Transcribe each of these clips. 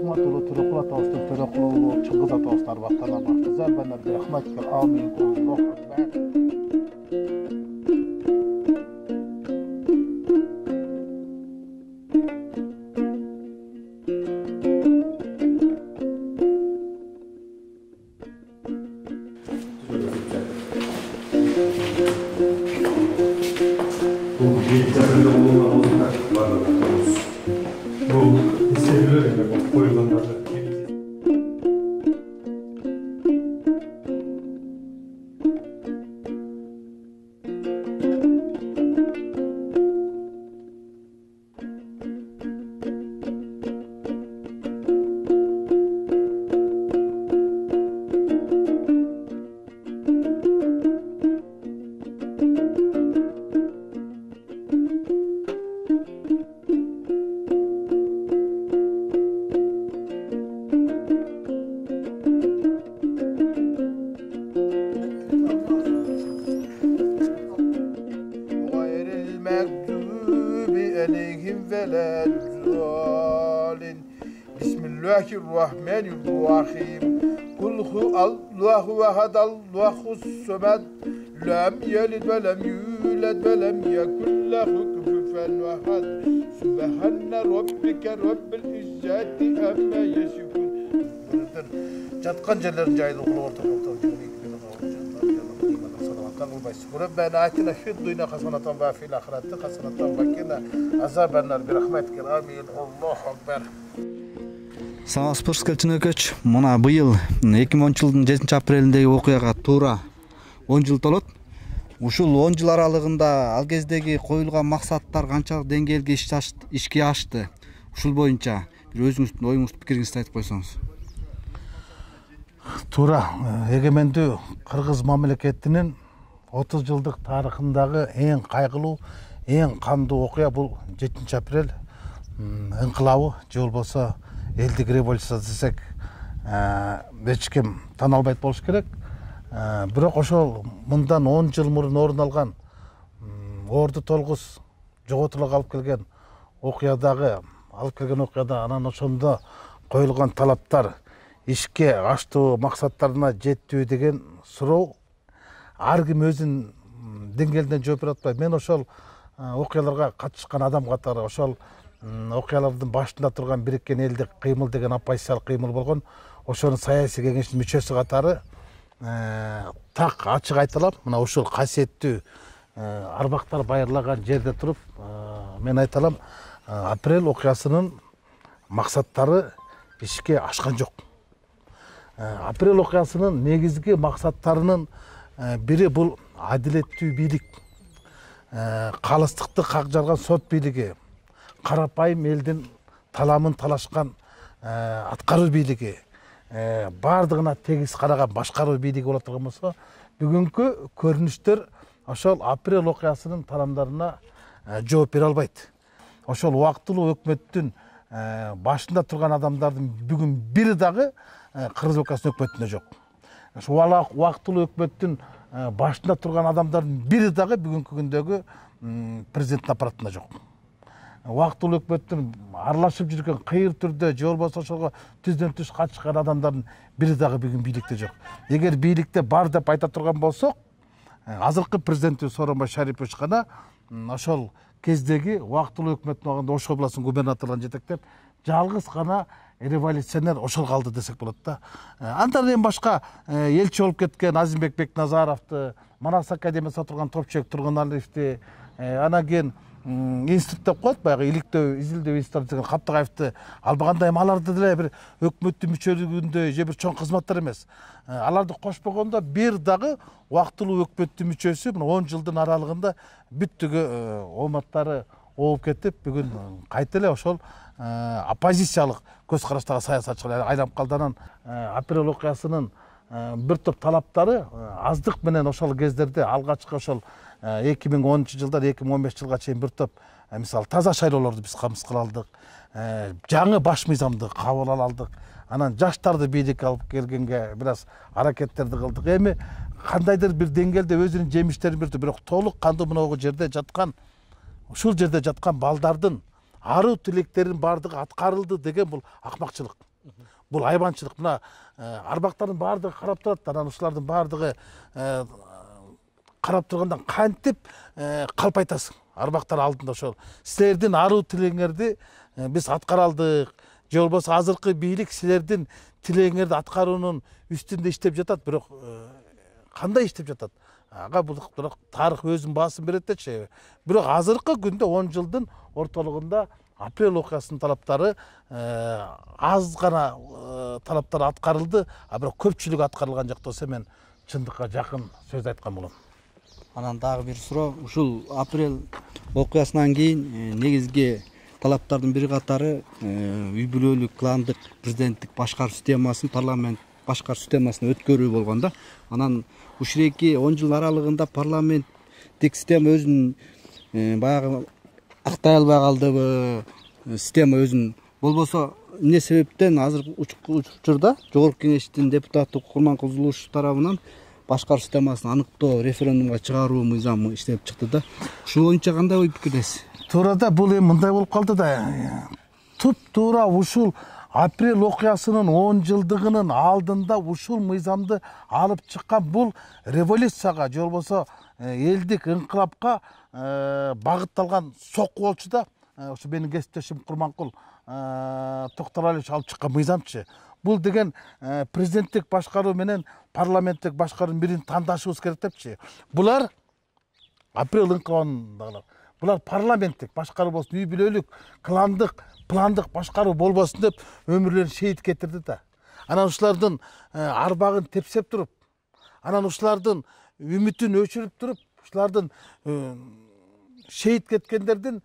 Ахматұлы Төреқұл атауыстың Төреқұлы Чыңғыз атауыстың арбақтарына бақты. Зәрбәнлер бір рахмат кел. Амин. Аллаху акбар. Bismillahirrahmanirrahim. Kul huvallahu ehad, Allahus somed. Lem yelid ve lem yulad ve lem yekun lehu kufuven ehad. Sübhane rabbike rabbil izzati amma yasifun. Жатқан жерлерін жайлы ربنا آتنا في الدنيا حسنة وفي الآخرة حسنة وقنا عذاب النار برحمتك آمين. الله أكبر. Саңа спорт келчүнөкөч. Мына быйыл 2010 жылдын 7 апрелиндеги окуяга туура 10 жыл толот. Ушул 10 жыл аралыгында ал кездеги коюлган максаттар канчалык деңгээлге ишке ашты? Ушул боюнча бир өзүңүздүн оюңузду, пикириңизди айтып койсоңуз. Туура эгемендүү Кыргыз мамлекетинин 30 жылдык тарыхындагы эң кайгылуу, эң кандуу окуя бул 7 апрель инкылабы же болбосо элдик революция десек эч ким тана албайт болуш керек. Бирок ошол мындан 10 жыл мурун орун алган Орду Толгус жоготууга алып келген окуяда анан ошондо коюлган талаптар ишке аштуу максаттарына жеттүү деген суроо ар ким өзүнүн деңгээлинен жооп бере атпайт. Мен ошол окуяларга катышкан адам катары, ошол окуялардын башында турган бириккен элдик кыймыл деген оппозициялык кыймыл болгон, ошонун саясий кеңештин мүчөсү катары так ачык айта алам. Мына ушул касиеттүү арбактар байырлаган жерде туруп мен айта алам, апрель окуясынын максаттары ишке ашкан жок. Апрель окуясынын негизги максаттарынын бири бул адилеттүү бийлик, калыстыкты как жарган сот бийлиги, карапайым элдин таламын талашкан аткаруу бийлиги, бардыгына тегиз караган башкаруу бийлиги боло турган болсо, бүгүнкү көрүнүштөр ошол апрель окуясынын тарамдарына жооп бере албайт. Ошол убактылуу өкмөттүн башында турган адамдардын бүгүн бири дагы Кыргыз Республикасынын өкмөтүндө жок. Ошол убактылуу өкмөттүн башында турган адамдардын бири дагы бүгүнкү күндөгү президенттин аппаратында жок. Убактылуу өкмөттүн аралашып жүргөн кыйыр түрдө же болбосо ошого түздөн түз катышкан адамдардын бири дагы бүгүн бийликте жок. Эгер бийликте бар деп айта турган болсок, азыркы президентибиз Сооронбай Шарипович гана ошол кездеги убактылуу өкмөттүн убагында Ош областынын губернаторлорун жетектеп, жалгыз гана революционер ошол калды десек болот да. Андан эми башка элчи болуп кеткен Азимбек Бекназаровду, Манас академиясында турган Топчубек Тургуналиевди, анан кийин институт деп коет, баягы иликтөө, изилдөө институты деген Каптыгаевди албаганда эми аларды деле бир өкмөттүн мүчөлүгүндө же бир чоң кызматтар эмес. Аларды кошпогондо бир дагы убактылуу өкмөттүн мүчөсү 10 жылдын аралыгында бүттүгү ооматтары ооп кетип, бүгүн кайта эле ошол оппозициялык көз караштагы саясатчылар айланып калды. Анан апрель окуясынын бир топ талаптары аздык менен ошол кездерде алгачкы ошол 2010 жылдан 2015 жылга чейин бир топ мисалы таза шайлоолорду биз камсыз кыла алдык. Жаңы баш мыйзамды кабыл ала алдык. Анан жаштарды бийликке алып келгенге бир аз аракеттерди кылдык. Эми кандайдыр бир деңгээлде өзүнүн жемиштерин берди, бирок толук кандуу мынагу жерде жаткан, ушул жерде жаткан балдардын аруу тилектерин бардыгы аткарылды деген бул акмакчылык. Бұл айбаншылық. Мына арбақтардың бардығы қарап тұрады, анан ушулардын бардығы қарап тұрғандан кантип калп айтасың. Арбақтар алдында ошол силердин аруу тилеңерди биз аткара алдык. Же болбосо азыркы бийлик силердин тилеңерди аткаруунун үстүндө иштеп жатат, бирок кандай иштеп жатат? Ага бул тарых өзүнүн баасын берет дечи. Бирок азыркы күндө 10 жылдын ортолугунда апрель окуясынын талаптары аз гана талаптар аткарылды, а бирок көпчүлүгү аткарылган жок десе мен чындыкка жакын сөз айткан болом. Анан дагы бир суроо, ушул апрель окуясынан кийин негизги талаптардын бир катары үй бүлөлүк, кландык, президенттик башкаруу системасын, парламент башкаруу системасын өткөрүү болгон да. Анан ушул эки 10 жыл аралыгында парламенттик система өзүн баягы актай албай калдыбы, система өзүн болбосо эмне себептен азыр учурда Жогорку Кеңештин депутаты Курманкул Зулушев тарабынан башкаруу системасын аныктоо, референдумга чыгаруу мыйзамы иштелип чыкты да. Ушул боюнча кандай ой пикирдесиз? Туура да, бул эми мындай болуп калды да. Туп-туура ушул апрель окуясынын 10 жылдыгынын алдында ушул мыйзамды алып чыккан бул революцияга, же болбосо элдик ыңкылапка багытталган сокку болчу да. Ошо менин кесиптешим Курманкул Токтуралиевич алып чыккан мыйзамчы. Бул деген президенттик башкаруу менен парламенттик башкаруунун бирин тандашыбыз керек депчи. Булар апрель ыңкылабын. Булар парламенттик башкаруу болсун, үй бүлөлүк, кландык, пландык башкаруу болбосун деп өмүрлөрүн шейит кетирди да. Анан ушулардын арбагын тепсеп туруп, анан ушулардын үмүтүн өчүрүп туруп, ушулардын шейит кеткендердин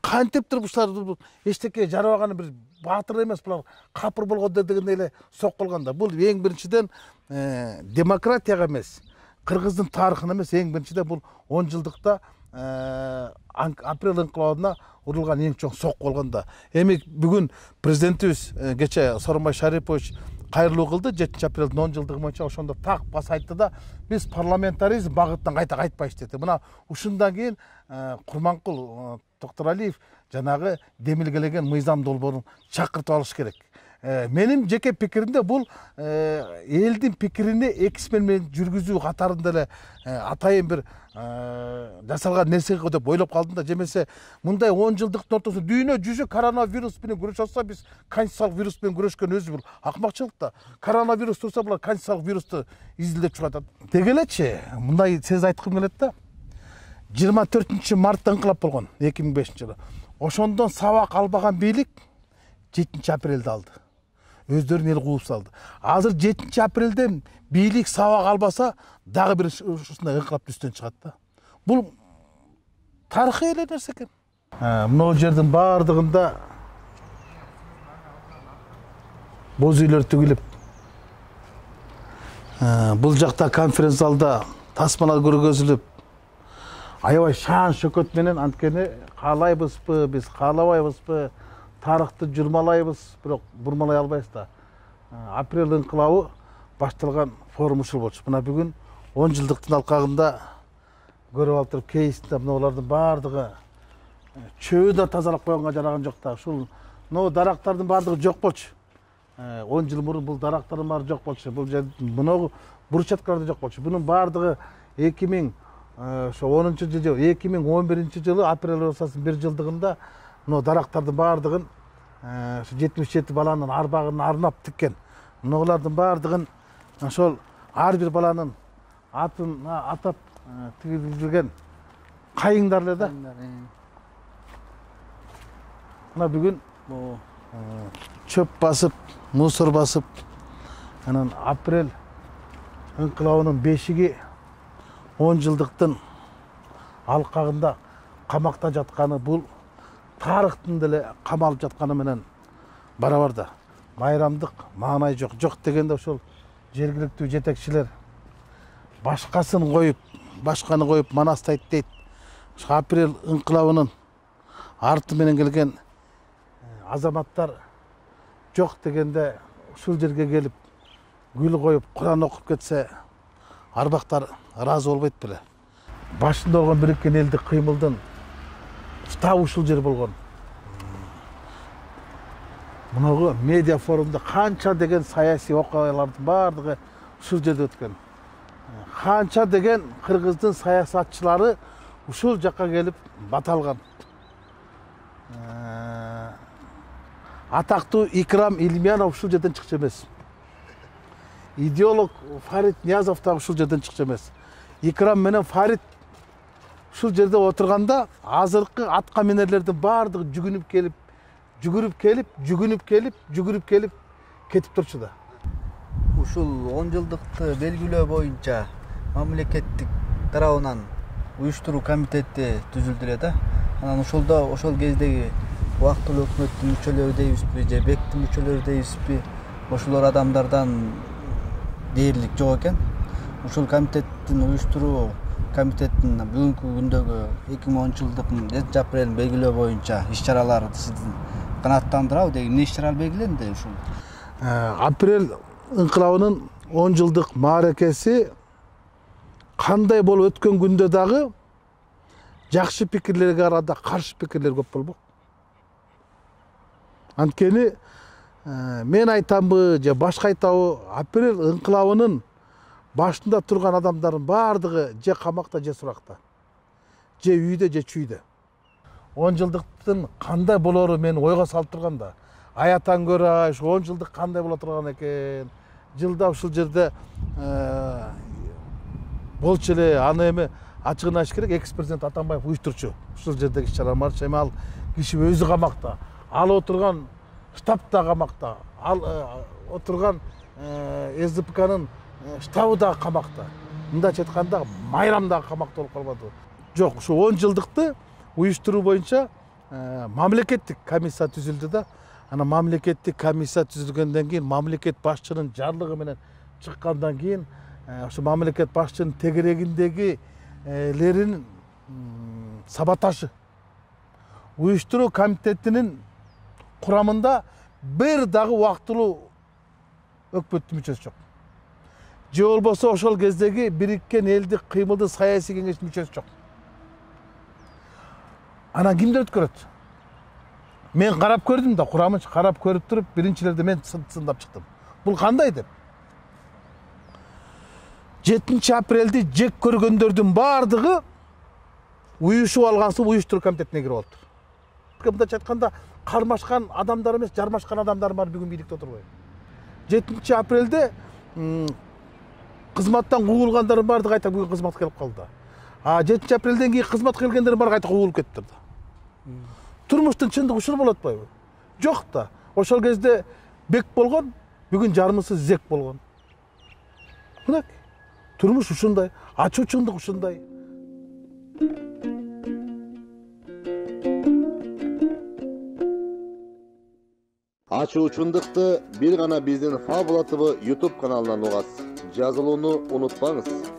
кантип туруп ушулар эчтеке жарабаганы бир баатыр эмес, булар капыр болгондор дегендей эле соккулган да. Бул эң биринчиден демократияга эмес, кыргыздын тарыхына эмес, эң биринчиден бул 10 жылдыкта апрель ыңкылабына урулган эң чоң сокку болгон да. Эми бүгүн президентибиз кече Сооронбай Шарипович кайрылуу кылды 7 апрелдин 10 жылдыгы боюнча. Ошондо так баса айтты да, биз парламентаризм багытынан кайта кайтпайбыз деди. Мына ушундан кийин Курманкул Токтуралиев жанагы демилгелеген мыйзам долбоорун чакыртып алыш керек. Менин жеке пикиримде бул элдин пикирине эксперимент менен жүргүзүү катарында эле атайын бир жасалган нерсе деп ойлоп калдым да. Жемесе мындай 10 жылдыктын ортосунда дүйнө жүзү коронавирус менен күрөшүп атса, биз конституциялык вирус менен күрөшкөн өзү бул акмакчылык да. Коронавирус турса, булар конституциялык вирусту изилдеп чыгып атат. Деги элечи мындай сөз айткым келет да. 24 мартта ыңкылап болгон 2005 жылы. Ошондон сабак албаган бийлик 7 апрелде алды. Өздөрүн эл кууп салды. Азыр 7 апрелде бийлик сабак албаса, дагы бир ушундай ыңкылап түстөн чыгат да. Бул тарыхый эле нерсе экен. Мына жердин бардыгында боз үйлөр тигилип, бул жакта конференция залда тасмалар көргөзүлүп, аябай шаан шөкөт менен, анткени каалайбызбы, биз каалабайбызбы, тарыхты журмалайбыз, бирок бурмалай албайбыз да. Апрель ыңкылабы башталган форум ушул болчу. Мына бүгүн 10 жылдыктын алкагында көрүп алып туруп, кейсинде мыналардын бардыгы чөбү да тазалап койгонго жараган жок да. Ушул дарактардын бардыгы жок болчу. 10 жыл мурун бул дарактардын баары жок болчу. Бул мына бурчаткалар жок болчу. Бунун бардыгы 2010 жылы, 2011 жылы апрель окуясынын 1 жылдыгында мына дарактардын бардыгын 77 баланын арбагын арнап тиккен. Мыналардын бардыгын ошол ар бир баланын атын атап тигилген кайыңдар эле да. Мына бүгүн чөп басып, мусор басып, анан апрель ыңкылабынын бешиги 10 жылдыктын алкагында камакта жатканы, бул тарыхтын деле камалып жатканы менен барабар да. Майрамдык маанай жок. Жок дегенде ошол жергиликтүү жетекчилер башкасын коюп, башканы коюп манастайт дейт. Ошо апрель ыңкылабынын арты менен келген азаматтар жок дегенде ушул жерге келип гүл коюп, Куран окуп кетсе, арбактар ыраазы болбойт беле. Башында болгон бириккен элдик кыймылдын тап ушул жер болгон. Мынагы медиа форумда канча деген саясий окуялардын бардыгы ушул жерде өткөн. Канча деген кыргыздын саясатчылары ушул жакка келип баталган. Атактуу Икрам Илмянов ушул жерден чыкчу эмес. Идеолог Фарид Ниязов да ушул жерден чыкчу эмес. Икрам менен Фарид ушул жерде отурганда азыркы атка минерлердин бардыгы жүгүнүп келип кетип турчу да. Ушул 10 жылдыкты белгилөө боюнча мамлекеттик тарабынан уюштуруу комитети түзүлдү эле да. Анан ошол кездеги убактылуу өкмөттүн мүчөлөрү дейбизби же бектин мүчөлөрү дейбизби, ошолор адамдардан дээрлик жок экен. Ушул комитеттин уюштуруу комитеттин бүгүнкү күндөгү 2010 жылдык 7 апрелин белгилөө боюнча иш-чаралары сиздин канааттандырабы деген эмне иш-чаралар белгиленди ушул? Апрель ыңкылабынын 10 жылдык мааракеси кандай болуп өткөн күндө дагы жакшы пикирлерге арада каршы пикирлер көп болбок. Анткени мен айтамбы же башка айтабы, апрель ыңкылабынын башында турган адамдардын бардыгы же камакта же суракта, же үйдө же чүйдө. 10 жылдыктын кандай болору мени ойго салып турганда, аятан көрө ушу 10 жылдык кандай боло турган экен, жылда ушул жерде болчу эле, аны эми ачыгын айтыш керек, экс-президент Атамбаев уюштурчу ушул жердеги иш-чара бар. Эми ал киши өзү камакта, ал отурган штабта камакта, ал отурган СДПКнын штабы да камакта. Мындайча айтканда майрам да камакта болуп калбады. Жок, ушу 10 жылдыкты уюштуруу боюнча мамлекеттик комиссия түзүлдү да. Ана мамлекеттик комиссия түзүлгөндөн кийин, мамлекет башчынын жарлыгы менен чыккандан кийин, ошо мамлекет башчынын тегерегиндегилерин саботажы уюштуруу комитетинин курамында бир дагы убактылуу өкмөттүн мүчөсү жок. Же болбосо ошол кездеги Бириккен Элдик Кыймылдын саясий кеңештин мүчөсү жок. Анан кимдер өткөрөт? Мен карап көрдүм да, курамын карап көрүп туруп, биринчилерди мен сындап чыктым. Бул кандай деп? 7 апрелди жек көргөндөрдүн бардыгы уюшуп алгансып уюштуруу комитетине кирип алыптыр. Мындайча айтканда, кармашкан адамдар эмес, жармашкан адамдар бар бүгүн бийликте отурбой. 7 апрелде кызматтан куугулгандардын бардыгы кайта бүгүн кызматка келип калды. 7 апрелден кийин кызматка келгендер бар кайта куугулуп кетти да. Турмуштун чындыгы ушул болот атпайбы? Жок да. Ошол кезде бек болгон, бүгүн жармысы зек болгон. Мынак турмуш ушундай, ачуу чындык ушундай. Ачуу чындыкты бир гана биздин Фабула ТВ YouTube каналынан угасыз. Жазылууну унутпаңыз.